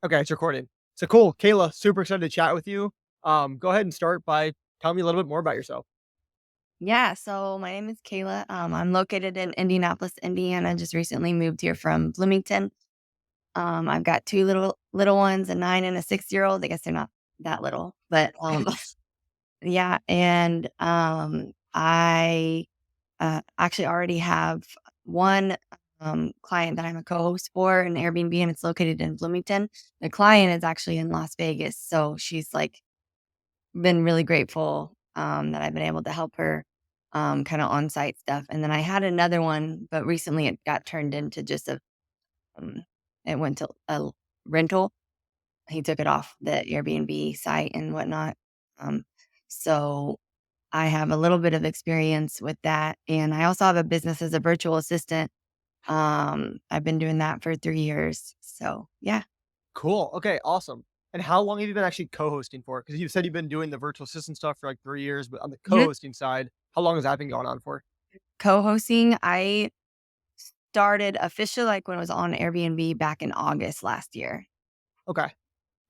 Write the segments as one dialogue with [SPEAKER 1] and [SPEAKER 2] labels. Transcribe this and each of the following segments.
[SPEAKER 1] Okay, it's recording. So cool, Kayla, super excited to chat with you. Go ahead and start by telling me a little bit more about yourself.
[SPEAKER 2] Yeah, so my name is Kayla. I'm located in Indianapolis, Indiana. Just recently moved here from Bloomington. I've got two little ones, a 9 and a 6-year old. I guess they're not that little, but yeah. And I actually already have one client that I'm a co-host for an Airbnb, and it's located in Bloomington. The client is actually in Las Vegas, so she's like been really grateful, that I've been able to help her, kinda on-site stuff, and then I had another one, but recently it got turned into just um it went to a rental. He took it off the Airbnb site and whatnot, um, so I have a little bit of experience with that, and I also have a business as a virtual assistant. I've been doing that for 3 years, so yeah.
[SPEAKER 1] Cool. Okay, awesome. And how long have you been actually co-hosting for? Because you said you've been doing the virtual assistant stuff for like 3 years, but on the co-hosting side, how long has that been going on for?
[SPEAKER 2] Co-hosting, I started officially, like, when it was on Airbnb back in August last year.
[SPEAKER 1] Okay.
[SPEAKER 2] Yeah.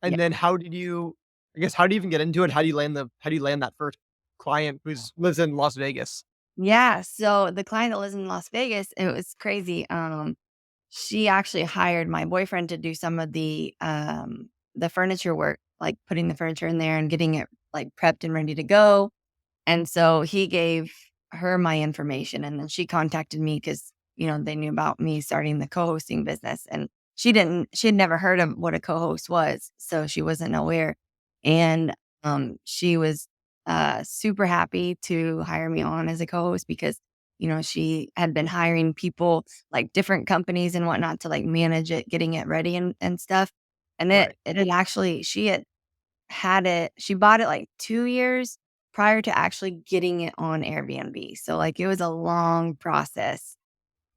[SPEAKER 1] And then how did you I guess how do you even get into it? How do you land that first client who's lives in Las Vegas?
[SPEAKER 2] Yeah, so the client that lives in Las Vegas, it was crazy, she actually hired my boyfriend to do some of the furniture work, like, putting the furniture in there and getting it, like, prepped and ready to go. And so he gave her my information, and then she contacted me because they knew about me starting the co-hosting business, and she had never heard of what a co-host was, so she wasn't aware. And, she was, super happy to hire me on as a co-host because, she had been hiring people, like, different companies and whatnot to, like, manage it, getting it ready and stuff. And
[SPEAKER 1] Right.
[SPEAKER 2] it had actually she bought it, like, 2 years prior to actually getting it on Airbnb. So, like, it was a long process,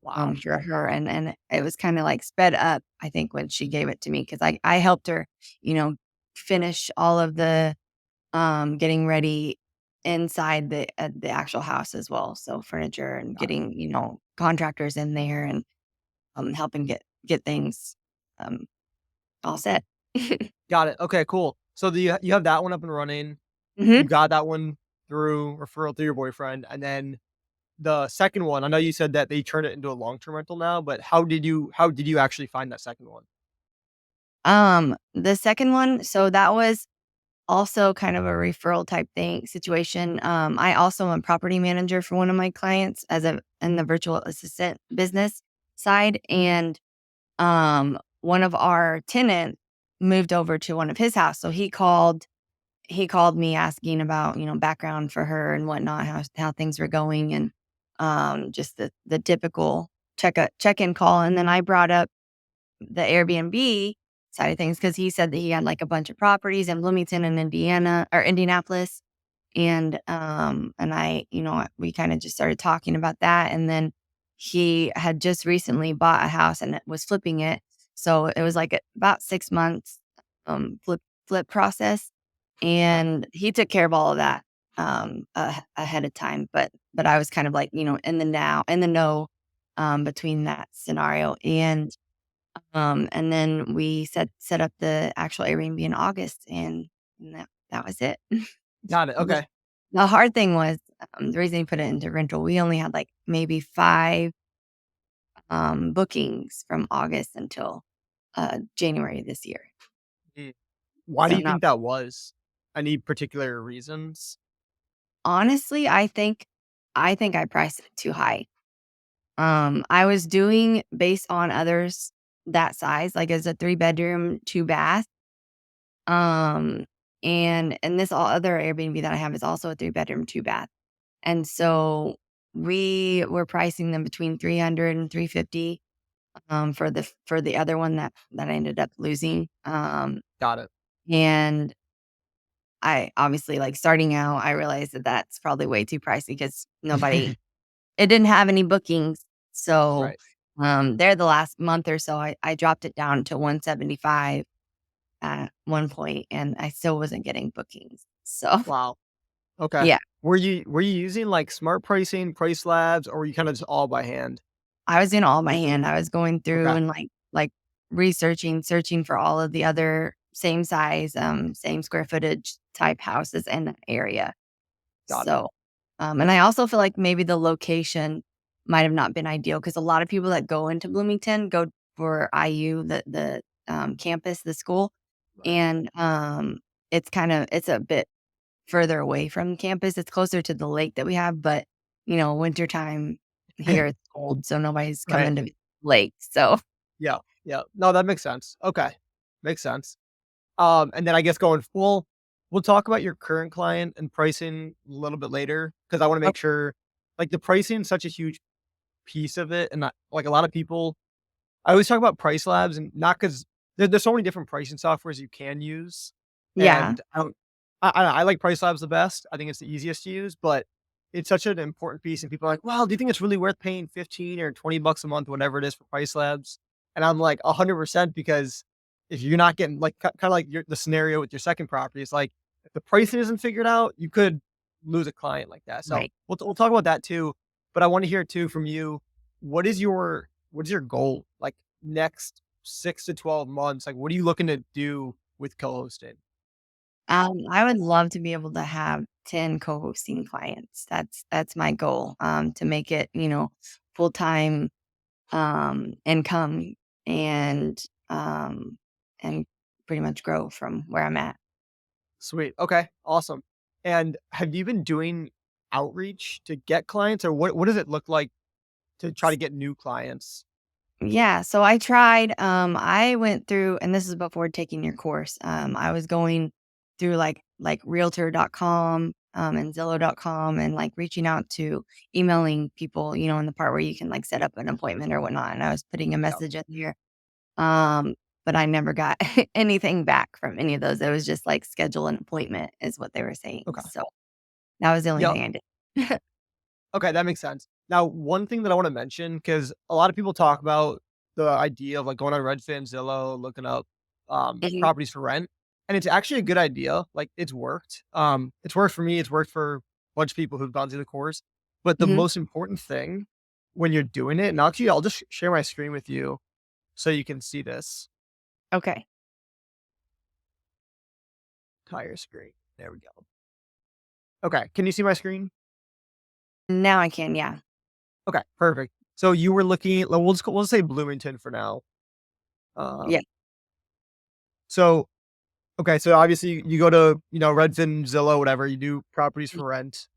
[SPEAKER 1] Wow.
[SPEAKER 2] for her, and it was kinda, like, sped up, I think, when she gave it to me because I helped her, you know, finish all of the, getting ready inside the actual house as well. So, furniture and
[SPEAKER 1] Got it.
[SPEAKER 2] getting, contractors in there and, helping get things, um, all set.
[SPEAKER 1] Got it. Okay, cool. So you have that one up and running. You
[SPEAKER 2] Mhm.
[SPEAKER 1] got that one through referral through your boyfriend, and then the second one, I know you said that they turned it into a long-term rental now, but how did you actually find that second one?
[SPEAKER 2] The second one, so that was also kind of a referral type thing situation. I also am a property manager for one of my clients as a in the virtual assistant business side, and one of our tenants moved over to one of his house. So he called me asking about, background for her and whatnot, how things were going, and just the typical check-in call. And then I brought up the Airbnb side of things because he said that he had, like, a bunch of properties in Bloomington and Indiana or Indianapolis, and we kinda just started talking about that, and then he had just recently bought a house and was flipping it, so it was, like, about 6 months, flip process,
[SPEAKER 1] Okay,
[SPEAKER 2] and he took care of all of that, ahead of time, but I was kind of, like, in the know, between that scenario. And then we set up the actual Airbnb in August, and that was it.
[SPEAKER 1] got it.
[SPEAKER 2] The
[SPEAKER 1] Okay,
[SPEAKER 2] the hard thing was, the reason he put it into rental, we only had, like, maybe 5, bookings from August until, January this year.
[SPEAKER 1] mm. Why do
[SPEAKER 2] So
[SPEAKER 1] you
[SPEAKER 2] not
[SPEAKER 1] think that was? Any particular reasons?
[SPEAKER 2] honestly, I think I priced it too high. I was doing based on others that size, like, as a 3-bedroom, 2 bath. Um, and this all other Airbnb that I have is also a 3-bedroom, 2 bath. And so we were pricing them between 300 and 350 for the other one that I ended up losing.
[SPEAKER 1] Got it.
[SPEAKER 2] And I obviously, like, starting out, I realized that that's probably way too pricey because it didn't have any bookings. So
[SPEAKER 1] Right.
[SPEAKER 2] there the last month or so I dropped it down to 175 at one point, and I still wasn't getting bookings. So,
[SPEAKER 1] Wow. Okay.
[SPEAKER 2] yeah,
[SPEAKER 1] Were you using, like, smart pricing, price labs, or were you kinda just all by hand?
[SPEAKER 2] I was doing all by hand. I was going through
[SPEAKER 1] Okay.
[SPEAKER 2] and, like, searching for all of the other same size, same square footage type houses in that area.
[SPEAKER 1] Got it.
[SPEAKER 2] So, and I also feel like maybe the location might have not been ideal because a lot of people that go into Bloomington go for IU, the campus, the school,
[SPEAKER 1] Right.
[SPEAKER 2] and, it's a bit further away from campus. It's closer to the lake that we have, but, wintertime here, it's cold, so nobody's
[SPEAKER 1] Right.
[SPEAKER 2] coming to the lake, so
[SPEAKER 1] Yeah. Yeah. No, that makes sense. Okay. Makes sense. And then I guess we'll talk about your current client and pricing a little bit later because I want to
[SPEAKER 2] Oh,
[SPEAKER 1] make sure like the pricing is such a huge piece of it. And not, like a lot of people, I always talk about price labs and not because there's so many different pricing softwares you can use.
[SPEAKER 2] yeah,
[SPEAKER 1] And I don't, I like price labs the best. I think it's the easiest to use, but it's such an important piece. And people are like, well, do you think it's really worth paying 15 or 20 bucks a month, whatever it is for price labs? And I'm like 100% because if you're not getting like kind of like the scenario with your second property, it's like if the pricing isn't figured out, you could lose a client like that. So
[SPEAKER 2] right.
[SPEAKER 1] we'll talk about that too. But I want to hear too from you. What is your goal? Like next 6 to 12 months, like what are you looking to do with co-hosting?
[SPEAKER 2] I would love to be able to have 10 co-hosting clients. That's my goal, to make it, full-time, income and, um, and pretty much grow from where I'm at.
[SPEAKER 1] Sweet. Okay. Awesome. And have you been doing outreach to get clients or what does it look like to try to get new clients?
[SPEAKER 2] Yeah, so I tried, I went through and this is before taking your course, I was going through, like realtor.com, and Zillow.com and, like, reaching out to emailing people, in the part where you can, like, set up an appointment or whatnot, and I was putting a
[SPEAKER 1] Yeah.
[SPEAKER 2] message in there, um, but I never got anything back from any of those. It was just, like, "Schedule an appointment," is what they were saying,
[SPEAKER 1] Okay.
[SPEAKER 2] so that was the only
[SPEAKER 1] Yep.
[SPEAKER 2] thing I did.
[SPEAKER 1] Okay, that makes sense. Now, one thing that I want to mention, because a lot of people talk about the idea of like going on Redfin, Zillow, looking up
[SPEAKER 2] Mhm,
[SPEAKER 1] properties for rent. And it's actually a good idea. Like it's worked. It's worked for me, it's worked for a bunch of people who've gone through the course. But the
[SPEAKER 2] mhm,
[SPEAKER 1] most important thing when you're doing it, and actually I'll just share my screen with you so you can see this
[SPEAKER 2] okay.
[SPEAKER 1] entire screen. There we go. Okay. Can you see my screen?
[SPEAKER 2] Now I can, yeah.
[SPEAKER 1] Okay, perfect. So you were looking at, we'll say Bloomington for now.
[SPEAKER 2] Yeah,
[SPEAKER 1] Um, so Okay, so obviously you go to, Redfin, Zillow, whatever, you do properties
[SPEAKER 2] mm,
[SPEAKER 1] for rent.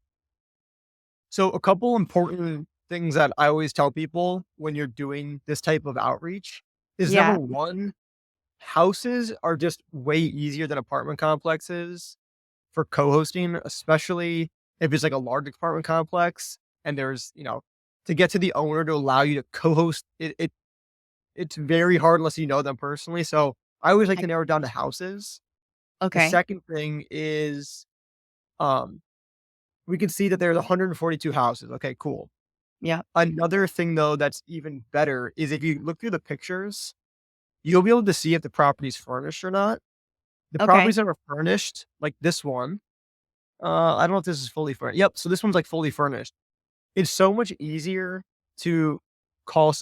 [SPEAKER 1] So a couple important things that I always tell people when you're doing this type of outreach is number
[SPEAKER 2] yeah,
[SPEAKER 1] one, houses are just way easier than apartment complexes for co-hosting, especially if it's like a large apartment complex and there's, to get to the owner to allow you to co-host it's very hard unless you know them personally. So I always like
[SPEAKER 2] I
[SPEAKER 1] to narrow it down to houses. The
[SPEAKER 2] okay,
[SPEAKER 1] second thing is um we can see that there's 142 houses. Okay, cool.
[SPEAKER 2] yeah.
[SPEAKER 1] Another thing though that's even better is if you look through the pictures, you'll be able to see if the property's furnished or not. The
[SPEAKER 2] Okay,
[SPEAKER 1] properties that are furnished, like this one, I don't know if this is fully furnished. Yep, so this one's like fully furnished. It's so much easier to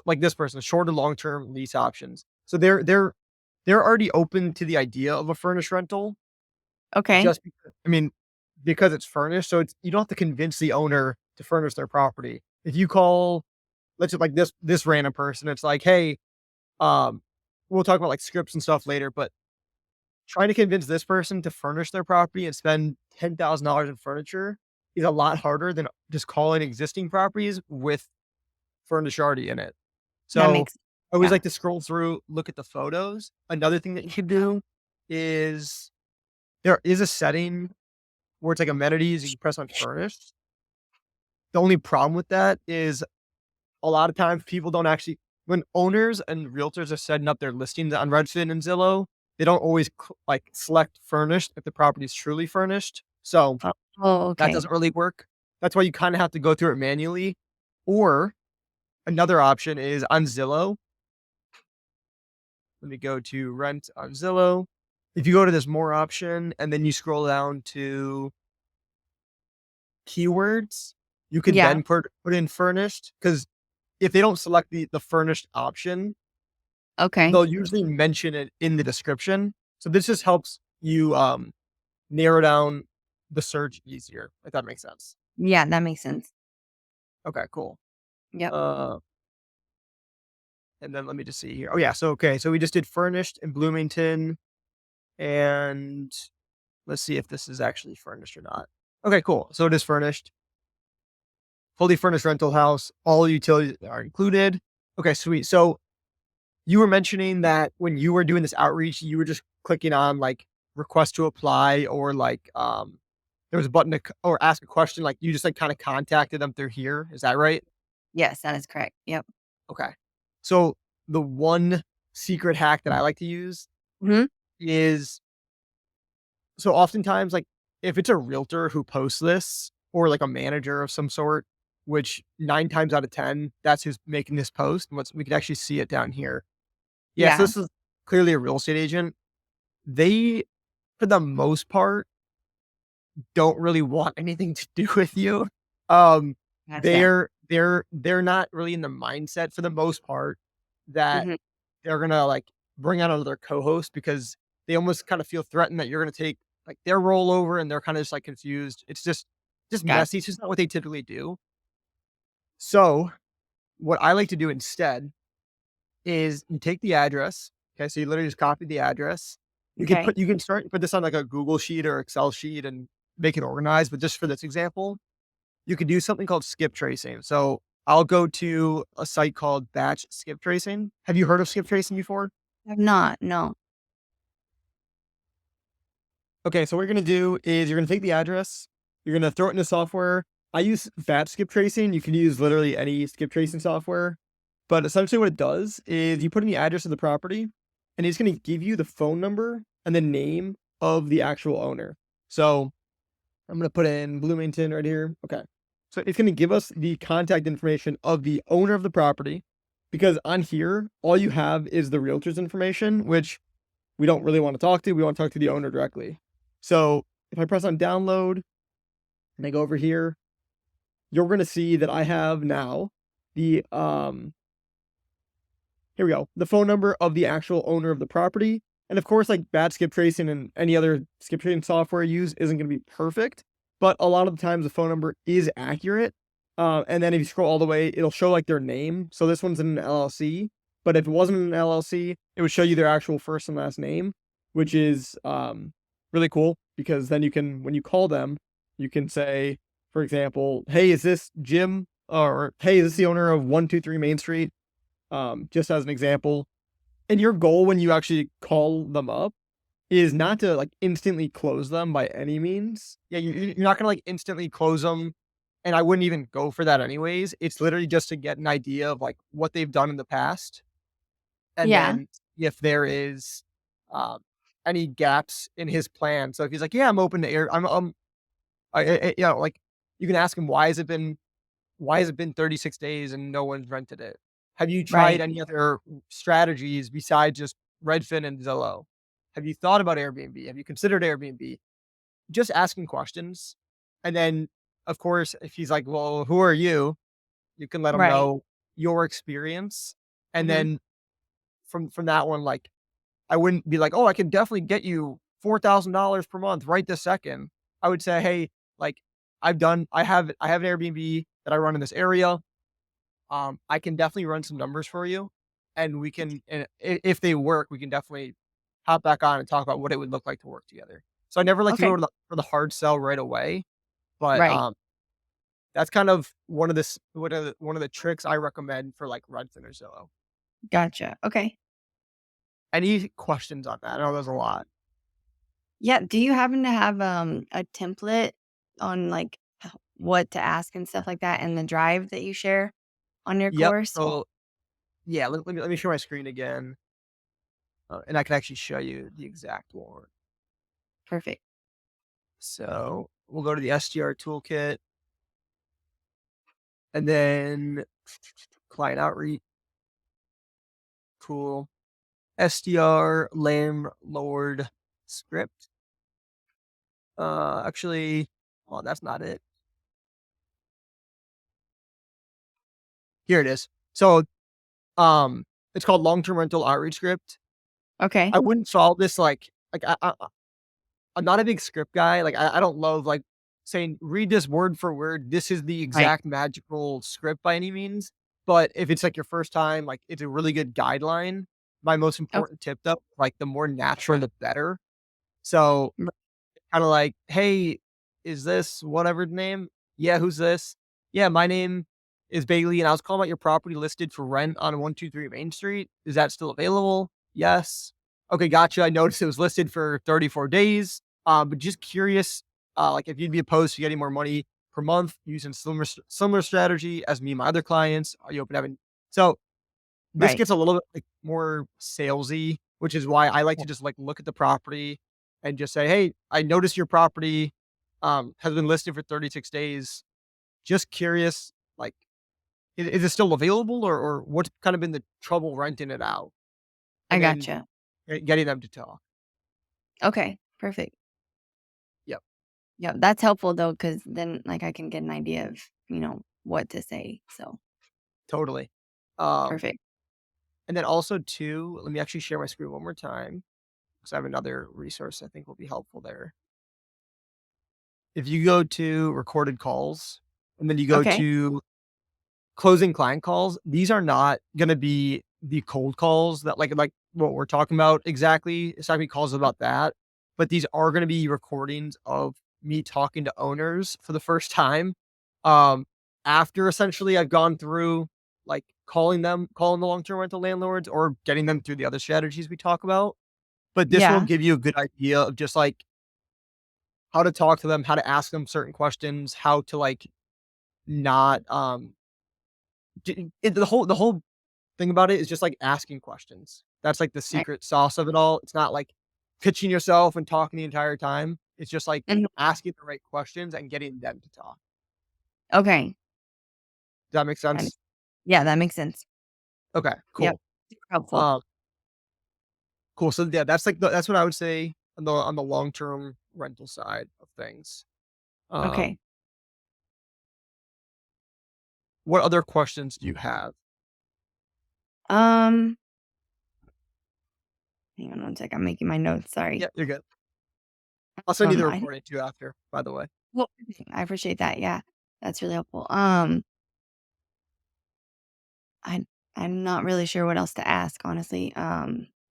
[SPEAKER 1] like this person, short and long-term lease options. So they're already open to the idea of a furnished rental
[SPEAKER 2] okay,
[SPEAKER 1] just because, I mean, because it's furnished, so it's you don't have to convince the owner to furnish their property. If you call, let's just like this random person, it's like, "Hey," um, we'll talk about like scripts and stuff later, but trying to convince this person to furnish their property and spend $10,000 in furniture is a lot harder than just calling existing properties with furniture already in it.
[SPEAKER 2] that
[SPEAKER 1] So,
[SPEAKER 2] makes
[SPEAKER 1] I always
[SPEAKER 2] yeah,
[SPEAKER 1] like to scroll through, look at the photos. Another thing that you could do is there is a setting where it's like amenities, you can press on furnished. The only problem with that is a lot of times people don't actually when owners and realtors are setting up their listings on Redfin and Zillow, they don't always like select furnished if the property is truly furnished. So
[SPEAKER 2] oh,
[SPEAKER 1] that
[SPEAKER 2] okay,
[SPEAKER 1] doesn't really work. That's why you kind of have to go through it manually. Or another option is on Zillow. Let me go to rent on Zillow. If you go to this more option and then you scroll down to keywords, you could
[SPEAKER 2] yeah,
[SPEAKER 1] then put in furnished because if they don't select the furnished option,
[SPEAKER 2] Okay.
[SPEAKER 1] they'll usually mention it in the description. So this just helps you narrow down the search easier, if that makes sense.
[SPEAKER 2] Yeah, that makes sense.
[SPEAKER 1] Okay, cool.
[SPEAKER 2] Yep.
[SPEAKER 1] Uh, and then let me just see here. Oh yeah, so okay, so we just did furnished in Bloomington, and let's see if this is actually furnished or not. Okay, cool. So it is furnished, fully furnished rental house. All utilities are included. Okay, sweet. So you were mentioning that when you were doing this outreach, you were just clicking on like request to apply or like there was a button to or ask a question. Like you just like kind of contacted them through here. Is that right?
[SPEAKER 2] Yes, that is correct. Yep.
[SPEAKER 1] Okay. So the one secret hack that I like to use
[SPEAKER 2] Mhm.
[SPEAKER 1] is so oftentimes, like, if it's a realtor who posts this or like a manager of some sort, which 9 times out of 10, that's who's making this post. And we can actually see it down here. Yeah, so
[SPEAKER 2] Yeah,
[SPEAKER 1] this is clearly a real estate agent. They, for the most part, don't really want anything to do with you. Um,
[SPEAKER 2] gotcha.
[SPEAKER 1] they're not really in the mindset for the most part that
[SPEAKER 2] Mhm.
[SPEAKER 1] they're gonna, like, bring on another co-host because they almost kinda feel threatened that you're gonna take, like, their role over, and they're kinda just, like, confused. It's just
[SPEAKER 2] Got
[SPEAKER 1] messy. It's just not what they typically do. So, what I like to do instead is you take the address, okay? So you literally just copy the address.
[SPEAKER 2] Okay.
[SPEAKER 1] You can start put this on, like, a Google sheet or Excel sheet and make it organized, but just for this example, you could do something called skip tracing. So, I'll go to a site called Batch Skip Tracing. Have you heard of skip tracing before?
[SPEAKER 2] Have not, no.
[SPEAKER 1] Okay, so what you're gonna do is you're gonna take the address, you're gonna throw it into software. I use batch skip tracing. You can use literally any skip tracing software. But essentially what it does is you put in the address of the property and it's gonna give you the phone number and the name of the actual owner. So I'm gonna put in Bloomington right here. Okay. So it's gonna give us the contact information of the owner of the property because on here, all you have is the realtor's information, which we don't really want to talk to. We want to talk to the owner directly. So if I press on download and I go over here, you're going to see that I have now the here we go, the phone number of the actual owner of the property. And of course, like bad skip tracing and any other skip tracing software I use isn't going to be perfect, but a lot of the times the phone number is accurate. And then if you scroll all the way, it'll show like their name. So this one's in an LLC, but if it wasn't an LLC, it would show you their actual first and last name, which is really cool because then you can, when you call them, you can say, for example, hey, is this Jim? Or hey, is this the owner of 123 Main Street? Just as an example. And your goal when you actually call them up is not to like instantly close them by any means. Yeah, you're not gonna like instantly close them, and I wouldn't even go for that anyways. It's literally just to get an idea of like what they've done in the past, and
[SPEAKER 2] Yeah,
[SPEAKER 1] then if there is um, any gaps in his plan. So if he's like, "Yeah, I'm open to air," you know, like you can ask him why has it been 36 days and no one's rented it? Have you tried
[SPEAKER 2] right.
[SPEAKER 1] any other strategies besides just Redfin and Zillow? Have you thought about Airbnb? Have you considered Airbnb? Just asking questions. And then, of course, if he's like, well, who are you? You can let him
[SPEAKER 2] Right.
[SPEAKER 1] know your experience. And
[SPEAKER 2] Mhm.
[SPEAKER 1] then from that one, like, I wouldn't be like, oh, I can definitely get you $4,000 per month right this second. I would say, hey, like, I have an Airbnb that I run in this area. I can definitely run some numbers for you, and we can and if they work, we can definitely hop back on and talk about what it would look like to work together. So I never like to
[SPEAKER 2] Okay.
[SPEAKER 1] go to for the hard sell right away, but,
[SPEAKER 2] Right.
[SPEAKER 1] that's kind of one of the tricks I recommend for, like, Redfin or Zillow.
[SPEAKER 2] Gotcha. Okay.
[SPEAKER 1] Any questions on that? I know there's a lot.
[SPEAKER 2] Yeah, do you happen to have, a template on, like, what to ask and stuff like that in the drive that you share on your
[SPEAKER 1] Yep,
[SPEAKER 2] course?
[SPEAKER 1] so yeah, let me share my screen again, and I can actually show you the exact one.
[SPEAKER 2] Perfect.
[SPEAKER 1] So, we'll go to the SDR toolkit, and then client outreach, cool. SDR landlord script. Actually, well, that's not it. Here it is. So, um, It's called long-term rental outreach script.
[SPEAKER 2] Okay.
[SPEAKER 1] I wouldn't solve this I'm not a big script guy. Like I don't love like saying read this word for word. This is the
[SPEAKER 2] Right.
[SPEAKER 1] exact magical script by any means. But if it's like your first time, like it's a really good guideline. My most
[SPEAKER 2] Oh,
[SPEAKER 1] important tip though, like the more natural the better. So
[SPEAKER 2] r
[SPEAKER 1] kinda like, "Hey, is this whatever name? Yeah, who's this? Yeah, my name is Bailey, and I was calling about your property listed for rent on 123 Main Street. Is that still available? Yes. Okay, gotcha. I noticed it was listed for 34 days. But just curious, like if you'd be opposed to getting more money per month using similar strategy as me and my other clients. Are you open to having?" So this
[SPEAKER 2] right.
[SPEAKER 1] gets a little bit, like, more salesy, which is why I like to just, like, look at the property and just say, "Hey, I noticed your property, has been listed for 36 days. Just curious, like, is it still available or what's kind of been the trouble renting it out?"
[SPEAKER 2] I
[SPEAKER 1] And then
[SPEAKER 2] gotcha.
[SPEAKER 1] getting them to talk.
[SPEAKER 2] Okay, perfect.
[SPEAKER 1] Yep,
[SPEAKER 2] Yeah, that's helpful though, because then, like, I can get an idea of, what to say, so
[SPEAKER 1] totally. Um,
[SPEAKER 2] perfect.
[SPEAKER 1] and then also too, let me actually share my screen one more time because I have another resource I think will be helpful there. If you go to recorded calls and then you go
[SPEAKER 2] Okay.
[SPEAKER 1] to closing client calls, these are not gonna be the cold calls that like what we're talking about exactly. It's not gonna be calls about that, but these are gonna be recordings of me talking to owners for the first time. Um, After essentially I've gone through like calling the long-term rental landlords or getting them through the other strategies we talk about. But this will
[SPEAKER 2] Yeah,
[SPEAKER 1] give you a good idea of just like how to talk to them, how to ask them certain questions, how to like not the whole thing about it is just, like, asking questions. That's, like, the
[SPEAKER 2] right.
[SPEAKER 1] secret sauce of it all. It's not, like, pitching yourself and talking the entire time. It's just, like,
[SPEAKER 2] Mhm.
[SPEAKER 1] asking the right questions and getting them to talk.
[SPEAKER 2] Okay.
[SPEAKER 1] Does that make
[SPEAKER 2] Got it.
[SPEAKER 1] sense?
[SPEAKER 2] Yeah, that makes sense.
[SPEAKER 1] Okay,
[SPEAKER 2] Yep.
[SPEAKER 1] cool.
[SPEAKER 2] Super helpful.
[SPEAKER 1] Um, cool. So, yeah, that's what I would say on the long-term rental side of things.
[SPEAKER 2] Okay.
[SPEAKER 1] Um, what other questions do you have?
[SPEAKER 2] Um, hang on one sec, I'm making my notes, sorry.
[SPEAKER 1] Yeah, you're good. I'll send you the
[SPEAKER 2] I
[SPEAKER 1] recording too after, by the way.
[SPEAKER 2] well, I appreciate that, yeah. That's really helpful. I I'm not really sure what else to ask, honestly.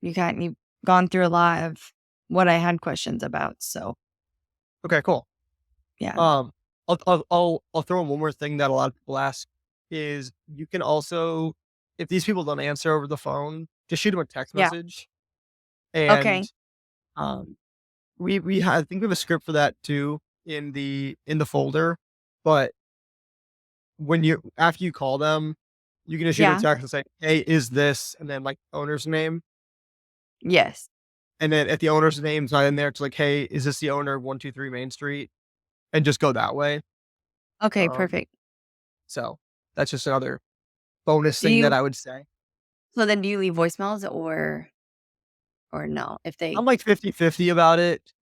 [SPEAKER 2] You've gone through a lot of what I had questions about, so
[SPEAKER 1] Okay, cool.
[SPEAKER 2] yeah.
[SPEAKER 1] Um, I'll throw in one more thing that a lot of people ask is you can also, if these people don't answer over the phone, just shoot them a text
[SPEAKER 2] Yeah.
[SPEAKER 1] message. And
[SPEAKER 2] Okay.
[SPEAKER 1] I think we have a script for that too in the folder. But when you after you call them, you can just shoot them a
[SPEAKER 2] Yeah.
[SPEAKER 1] text and say, "Hey, is this?" and then like owner's name.
[SPEAKER 2] Yes.
[SPEAKER 1] And then if the owner's name's not in there, it's like, "Hey, is this the owner of 123 Main Street?" And just go that way.
[SPEAKER 2] Okay,
[SPEAKER 1] Um,
[SPEAKER 2] perfect.
[SPEAKER 1] so that's just another bonus
[SPEAKER 2] Do
[SPEAKER 1] thing that
[SPEAKER 2] you
[SPEAKER 1] I would say.
[SPEAKER 2] so then do you leave voicemails or no? If they
[SPEAKER 1] I'm like 50-50 about it.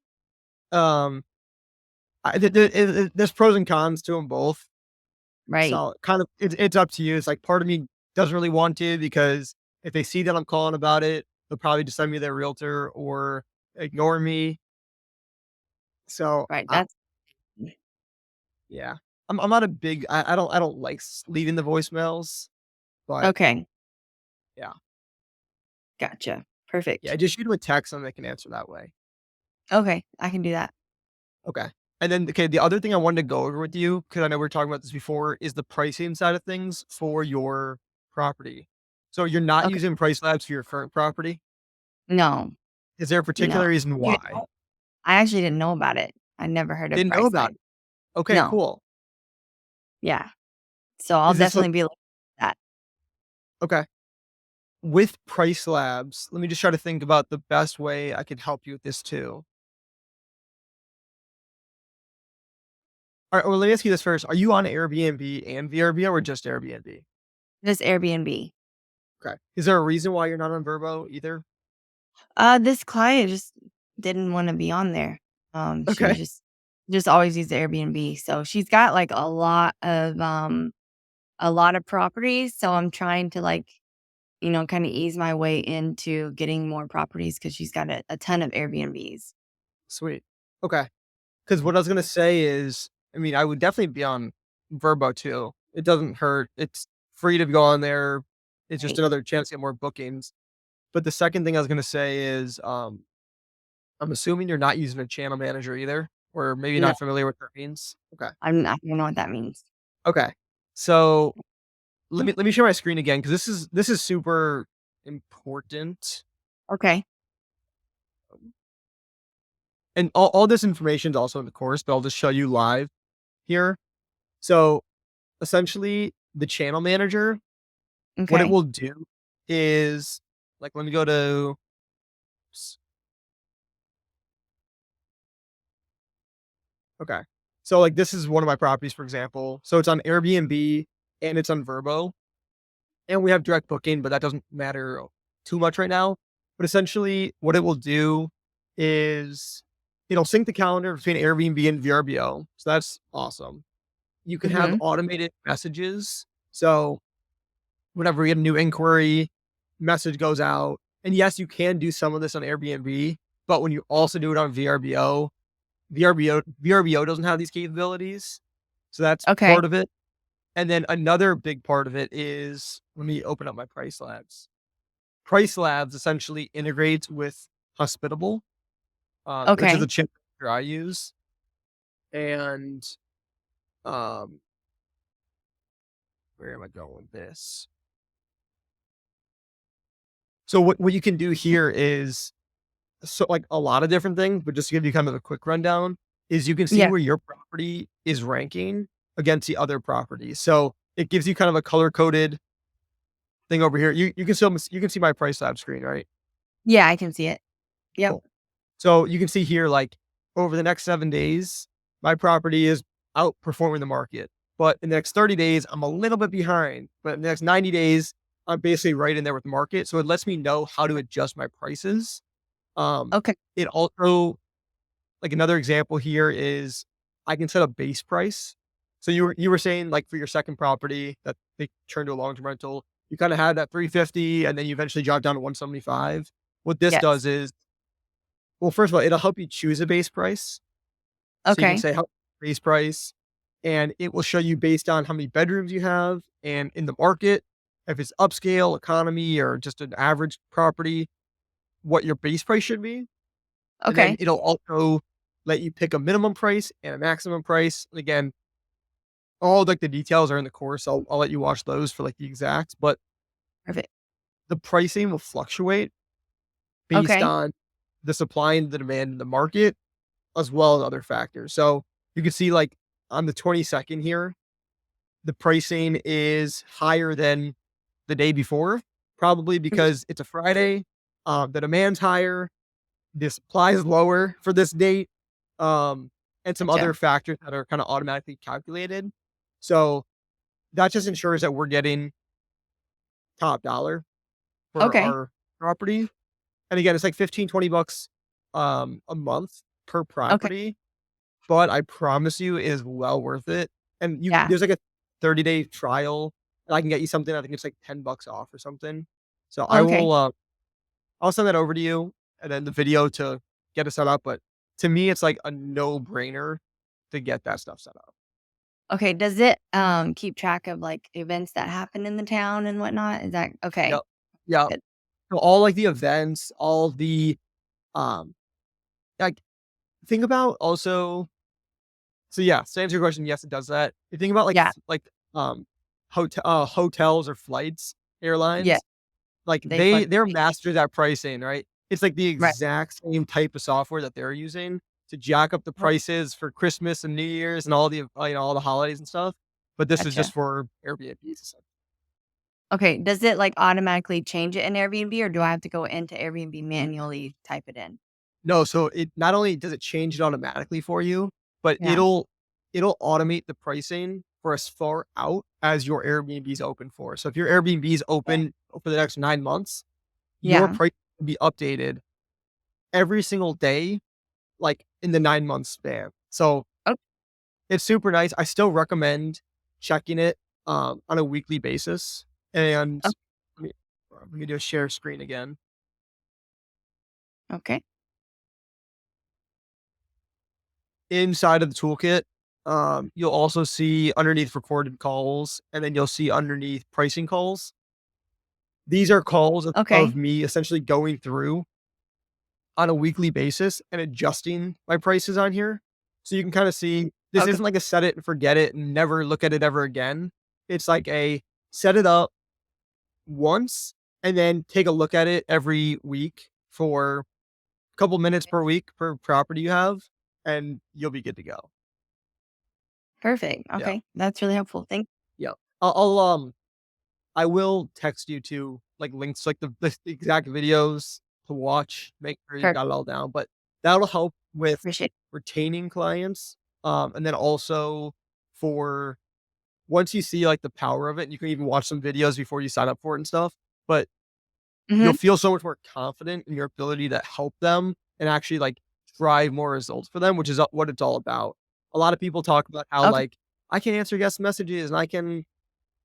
[SPEAKER 1] Um, there's pros and cons to them both.
[SPEAKER 2] right,
[SPEAKER 1] So kind of it's up to you. It's like part of me doesn't really want to because if they see that I'm calling about it, they'll probably just send me their realtor or ignore me. So
[SPEAKER 2] right, that's
[SPEAKER 1] yeah, I'm not a big. I don't like leaving the voicemails, but
[SPEAKER 2] okay,
[SPEAKER 1] yeah,
[SPEAKER 2] gotcha.
[SPEAKER 1] yeah.
[SPEAKER 2] Perfect.
[SPEAKER 1] Just shoot them a text and they can answer that way.
[SPEAKER 2] Okay, I can do that.
[SPEAKER 1] Okay. And then, okay, the other thing I wanted to go over with you, because I know we are talking about this before, is the pricing side of things for your property. So you're not
[SPEAKER 2] Okay.
[SPEAKER 1] using Price Labs for your current property.
[SPEAKER 2] No,
[SPEAKER 1] Is there a
[SPEAKER 2] no.
[SPEAKER 1] particular reason
[SPEAKER 2] Even
[SPEAKER 1] why?
[SPEAKER 2] I actually didn't know about it. I never heard of
[SPEAKER 1] Didn't know
[SPEAKER 2] Priceline.
[SPEAKER 1] about it. Okay,
[SPEAKER 2] No.
[SPEAKER 1] cool.
[SPEAKER 2] Yeah. So I'll
[SPEAKER 1] Is this
[SPEAKER 2] definitely be looking at that.
[SPEAKER 1] okay? With Price Labs, let me just try to think about the best way I could help you with this too. All right, well, let me ask you this first. Are you on Airbnb and VRBO or just Airbnb?
[SPEAKER 2] Just Airbnb.
[SPEAKER 1] Okay. Is there a reason why you're not on Verbo either?
[SPEAKER 2] This client just didn't wanna be on there. She was
[SPEAKER 1] Okay.
[SPEAKER 2] just always used the Airbnb. So she's got, like, a lot of properties, so I'm trying to, like, kind of ease my way into getting more properties because she's got a ton of Airbnbs.
[SPEAKER 1] Sweet. Okay. Because what I was gonna say is, I mean, I would definitely be on Verbo too. It doesn't hurt. It's free to go on there. It's just
[SPEAKER 2] Right.
[SPEAKER 1] another chance to get more bookings. But the second thing I was gonna say is, I'm assuming you're not using a channel manager either, or maybe
[SPEAKER 2] No,
[SPEAKER 1] not familiar with what that means. Okay.
[SPEAKER 2] I don't know what that means.
[SPEAKER 1] Okay. So let me share my screen again because this is super important.
[SPEAKER 2] Okay.
[SPEAKER 1] And all this information is also in the course, but I'll just show you live here. So essentially, the channel manager, what it
[SPEAKER 2] Okay.
[SPEAKER 1] will do is like let me go to s- okay. So like this is one of my properties, for example. So it's on Airbnb and it's on Verbo. And we have direct booking, but that doesn't matter too much right now. But essentially, what it will do is it'll sync the calendar between Airbnb and VRBO. So that's awesome. You can have
[SPEAKER 2] Mhm.
[SPEAKER 1] automated messages. So whenever we get a new inquiry, message goes out. And yes, you can do some of this on Airbnb, but when you also do it on VRBO doesn't have these capabilities. So that's
[SPEAKER 2] Okay.
[SPEAKER 1] part of it. And then another big part of it is let me open up my price labs. Price Labs essentially integrates with Hospitable, which is a
[SPEAKER 2] Okay.
[SPEAKER 1] chip I use, and um, where am I going with this? So what you can do here is so like a lot of different things, but just to give you kind of a quick rundown, is you can see
[SPEAKER 2] Yeah.
[SPEAKER 1] where your property is ranking against the other properties. So it gives you kind of a color coded thing over here. You can still you can see my Price Lab screen, right?
[SPEAKER 2] Yeah, I can see it. Yep.
[SPEAKER 1] Cool. So you can see here, like over the next 7 days, my property is outperforming the market. But in the next 30 days, I'm a little bit behind. But in the next 90 days, I'm basically right in there with the market. So it lets me know how to adjust my prices.
[SPEAKER 2] Okay.
[SPEAKER 1] It also, like another example here is I can set a base price. So you were saying like for your second property that they turned to a long term rental, you kind of had that 350 and then you eventually dropped down to 175. What this
[SPEAKER 2] Yes.
[SPEAKER 1] does is, well, first of all, it'll help you choose a base price. So you can
[SPEAKER 2] Okay.
[SPEAKER 1] say how base price, and it will show you based on how many bedrooms you have and in the market, if it's upscale, economy, or just an average property, what your base price should be. And then
[SPEAKER 2] Okay.
[SPEAKER 1] it'll also let you pick a minimum price and a maximum price. And again, all like the details are in the course. I'll let you watch those for like the exacts, but
[SPEAKER 2] Perfect.
[SPEAKER 1] the pricing will fluctuate based
[SPEAKER 2] Okay.
[SPEAKER 1] on the supply and the demand in the market as well as other factors. So you can see like on the 22nd here, the pricing is higher than the day before, probably
[SPEAKER 2] Mhm.
[SPEAKER 1] because it's a Friday. The demand's higher, the supply is lower for this date, um, and some
[SPEAKER 2] Gotcha.
[SPEAKER 1] other factors that are kind of automatically calculated. So that just ensures that we're getting top dollar for
[SPEAKER 2] Okay.
[SPEAKER 1] our property. And again, it's like 15, $20 a month per
[SPEAKER 2] Okay.
[SPEAKER 1] property, but I promise you it is well worth it. And you
[SPEAKER 2] Yeah.
[SPEAKER 1] there's like a 30-day trial, and I can get you something, I think it's like $10 off or something. So
[SPEAKER 2] Okay.
[SPEAKER 1] I'll send that over to you and then the video to get it set up, but to me, it's like a no-brainer to get that stuff set up.
[SPEAKER 2] Okay. Does it keep track of like events that happen in the town and whatnot? Is that
[SPEAKER 1] Yep.
[SPEAKER 2] okay?
[SPEAKER 1] Yep.
[SPEAKER 2] Good.
[SPEAKER 1] So all like the events, all the, um, like think about also so yeah, to answer your question, yes, it does that. You think about like
[SPEAKER 2] Yeah.
[SPEAKER 1] um hotels or flights,
[SPEAKER 2] Yeah.
[SPEAKER 1] airlines, like
[SPEAKER 2] They
[SPEAKER 1] they're
[SPEAKER 2] fluctuate.
[SPEAKER 1] masters at pricing, right? It's like the
[SPEAKER 2] Right.
[SPEAKER 1] exact same type of software that they're using to jack up the
[SPEAKER 2] Oh,
[SPEAKER 1] prices for Christmas and New Year's and all the all the holidays and stuff. But this is just
[SPEAKER 2] gotcha.
[SPEAKER 1] for Airbnbs.
[SPEAKER 2] Okay. Does it like automatically change it in Airbnb or do I have to go into Airbnb manually type it in?
[SPEAKER 1] No, so it not only does it change it automatically for you, but
[SPEAKER 2] Yeah.
[SPEAKER 1] it'll automate the pricing for as far out as your Airbnb is open for. So if your Airbnb is
[SPEAKER 2] Okay.
[SPEAKER 1] open for the next 9 months, your
[SPEAKER 2] Yeah.
[SPEAKER 1] price will be updated every single day, like in the 9 month span. So
[SPEAKER 2] Oh,
[SPEAKER 1] it's super nice. I still recommend checking it on a weekly basis. And
[SPEAKER 2] oh,
[SPEAKER 1] let me- Let me do a share screen again.
[SPEAKER 2] Okay.
[SPEAKER 1] Inside of the toolkit, you'll also see underneath recorded calls, and then you'll see underneath pricing calls. These are calls of
[SPEAKER 2] Okay.
[SPEAKER 1] me essentially going through on a weekly basis and adjusting my prices on here. So you can kind of see this
[SPEAKER 2] Okay.
[SPEAKER 1] isn't like a set it and forget it and never look at it ever again. It's like a set it up once and then take a look at it every week for a couple minutes per week per property you have, and you'll be good to go.
[SPEAKER 2] Perfect.
[SPEAKER 1] Yeah.
[SPEAKER 2] Okay. That's really helpful. Thank
[SPEAKER 1] Yeah. I'll I will text you to like links, like the exact videos to watch, make sure you
[SPEAKER 2] per
[SPEAKER 1] got it all down. But that'll help with
[SPEAKER 2] appreciate
[SPEAKER 1] retaining clients. And then also for once you see like the power of it, you can even watch some videos before you sign up for it and stuff. But
[SPEAKER 2] it.
[SPEAKER 1] you'll
[SPEAKER 2] Mhm.
[SPEAKER 1] feel so much more confident in your ability to help them and actually like drive more results for them, which is what it's all about. A lot of people talk about how
[SPEAKER 2] Okay.
[SPEAKER 1] like I can answer guest messages and I can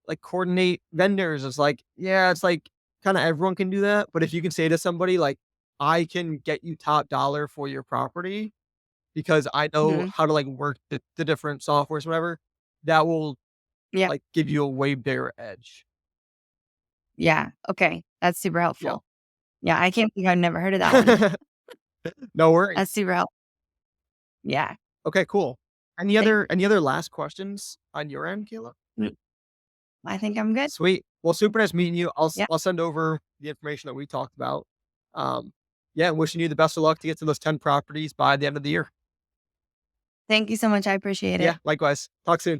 [SPEAKER 1] like coordinate vendors. It's like, yeah, it's like kind of everyone can do that. But if you can say to somebody like, I can get you top dollar for your property because I know
[SPEAKER 2] Mhm.
[SPEAKER 1] how to like work the different softwares, whatever, that will
[SPEAKER 2] Yeah.
[SPEAKER 1] like give you a way bigger edge.
[SPEAKER 2] Yeah. Okay. That's super
[SPEAKER 1] Yeah.
[SPEAKER 2] helpful. Yeah, I can't believe I've never heard of that one.
[SPEAKER 1] No worries.
[SPEAKER 2] That's super helpful. Yeah.
[SPEAKER 1] Okay, cool.
[SPEAKER 2] Thank
[SPEAKER 1] Any other last questions on your end, Kayla?
[SPEAKER 2] mm, I think I'm good.
[SPEAKER 1] Sweet. Well, super nice meeting you.
[SPEAKER 2] Yeah.
[SPEAKER 1] I'll send over the information that we talked about. Um, yeah, and wishing you the best of luck to get to those 10 properties by the end of the year.
[SPEAKER 2] Thank you so much. I appreciate
[SPEAKER 1] Yeah,
[SPEAKER 2] it.
[SPEAKER 1] likewise. Talk soon.